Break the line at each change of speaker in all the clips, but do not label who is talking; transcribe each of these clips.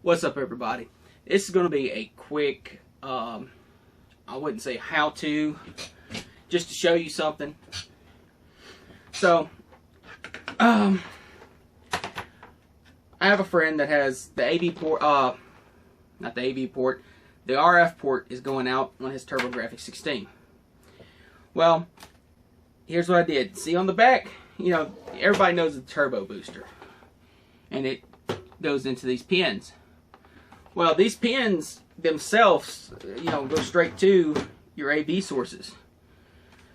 What's up, everybody? This is going to be a quick, I wouldn't say how-to, just to show you something. So, I have a friend that has the AV port, not the AV port, the RF port is going out on his Grafx 16. Well, here's what I did. See on the back, you know, everybody knows the turbo booster, and it goes into these pins. Well, these pins themselves, you know, go straight to your AV sources.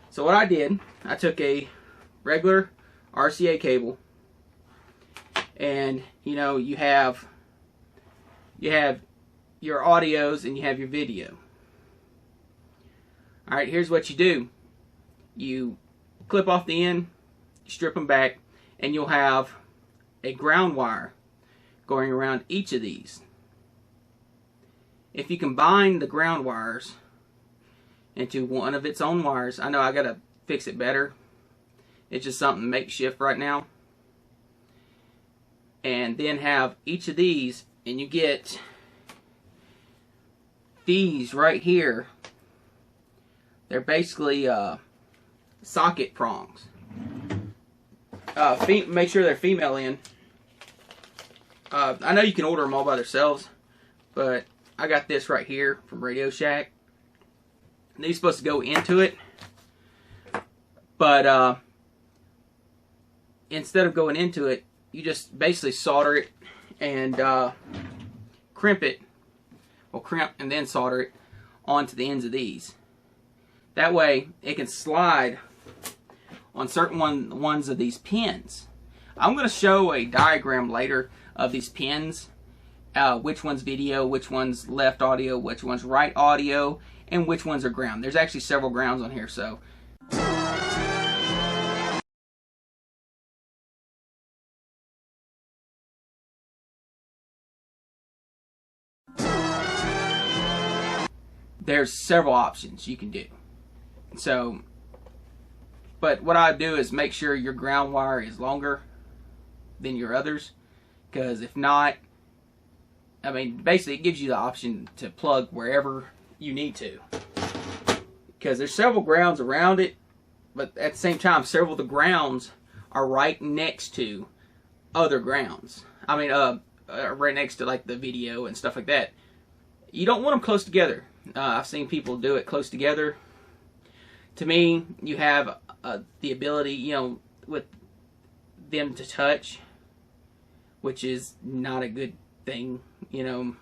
So what I did, I took a regular RCA cable, and you know, you have your audios and you have your video. All right, here's what you do. You clip off the end, strip them back, and you'll have a ground wire going around each of these. If you combine the ground wires into one of its own wires, I know I gotta fix it better. It's just something makeshift right now. And then have each of these, and you get these right here. They're basically socket prongs. Make sure they're female in. I know you can order them all by themselves, but I got this right here from Radio Shack. These are supposed to go into it, but instead of going into it, you just basically solder it and crimp it. Well, crimp and then solder it onto the ends of these. That way, it can slide on certain ones of these pins. I'm going to show a diagram later of these pins. Which one's video, which one's left audio, which one's right audio, and which ones are ground. There's actually several grounds on here, so. There's several options you can do. So, but what I do is make sure your ground wire is longer than your others, because if not, I mean, basically it gives you the option to plug wherever you need to, because there's several grounds around it, but at the same time several of the grounds are right next to other grounds. I mean, right next to like the video and stuff like that. You don't want them close together. I've seen people do it close together. To me, you have the ability, you know, with them to touch, which is not a good thing. You know,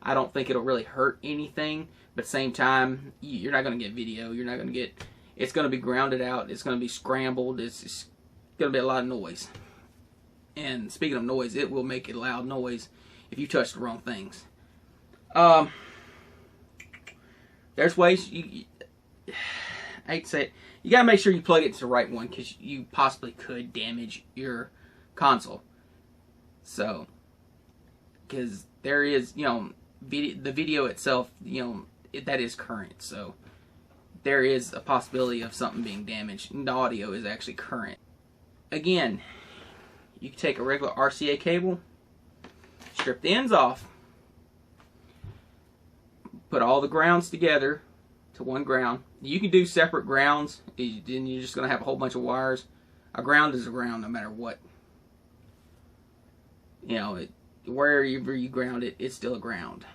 I don't think it'll really hurt anything, but at the same time, you're not going to get video. You're not going to get, it's going to be grounded out. It's going to be scrambled. It's going to be a lot of noise. And speaking of noise, it will make a loud noise if you touch the wrong things. There's ways I hate to say it, you got to make sure you plug it into the right one, because you possibly could damage your console. So, because there is, you know, the video itself, you know, that is current, so there is a possibility of something being damaged, and the audio is actually current. Again, you can take a regular RCA cable, strip the ends off, put all the grounds together to one ground. You can do separate grounds, then you're just going to have a whole bunch of wires. A ground is a ground no matter what. You know, wherever you ground it, it's still a ground.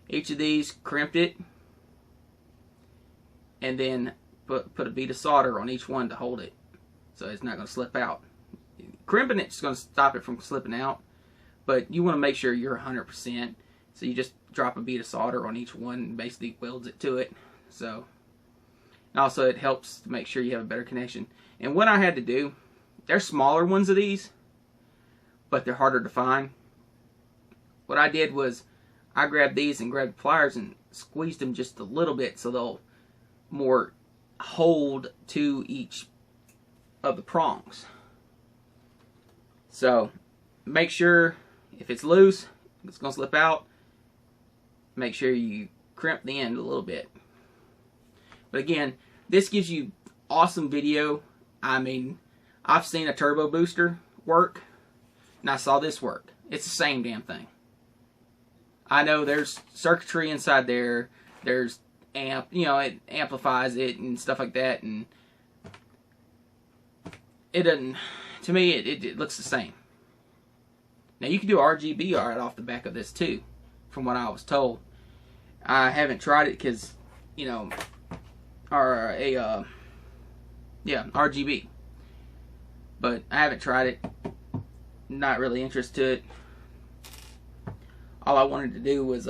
Each of these, crimped it, and then put a bead of solder on each one to hold it, so it's not going to slip out. Crimping it's going to stop it from slipping out, but you want to make sure you're 100%. So you just drop a bead of solder on each one and basically welds it to it. So, and also it helps to make sure you have a better connection. And what I had to do, there's smaller ones of these, but they're harder to find. What I did was I grabbed these and grabbed the pliers and squeezed them just a little bit so they'll more hold to each of the prongs. So make sure if it's loose, it's going to slip out. Make sure you crimp the end a little bit. But again, this gives you awesome video. I mean, I've seen a turbo booster work, and I saw this work. It's the same damn thing. I know there's circuitry inside there. There's amp, you know, it amplifies it and stuff like that, and it doesn't, to me, it looks the same. Now you can do RGB right off the back of this too, from what I was told. I haven't tried it because, you know, RGB. But I haven't tried it. Not really interested to it. All I wanted to do was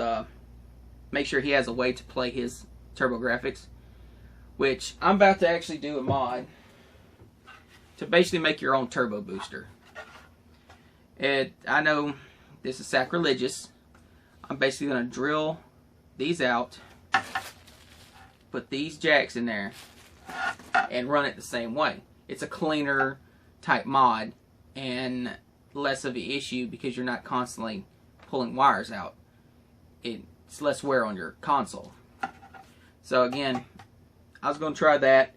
make sure he has a way to play his TurboGrafx, which I'm about to actually do a mod to basically make your own turbo booster. I know this is sacrilegious. I'm basically going to drill these out, put these jacks in there, and run it the same way. It's a cleaner type mod and less of an issue because you're not constantly pulling wires out. It's less wear on your console. So again, I was going to try that.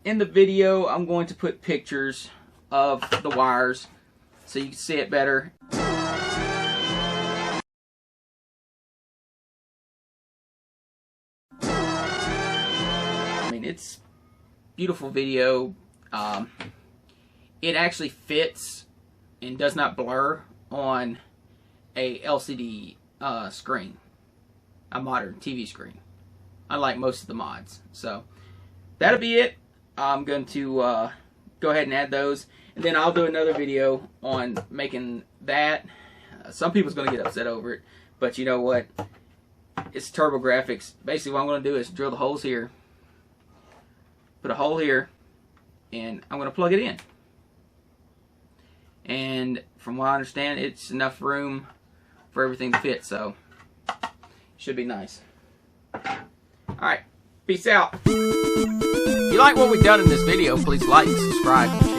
In the video, I'm going to put pictures of the wires so you can see it better. I mean, it's beautiful video. It actually fits and does not blur on a LCD screen, a modern TV screen, unlike most of the mods. So that'll be it. I'm going to go ahead and add those, and then I'll do another video on making that. Some people's going to get upset over it, but you know what? It's TurboGrafx. Basically, what I'm going to do is drill the holes here, put a hole here, and I'm going to plug it in. And from what I understand, it's enough room for everything to fit, so should be nice. Alright, peace out. If you like what we've done in this video, please like and subscribe.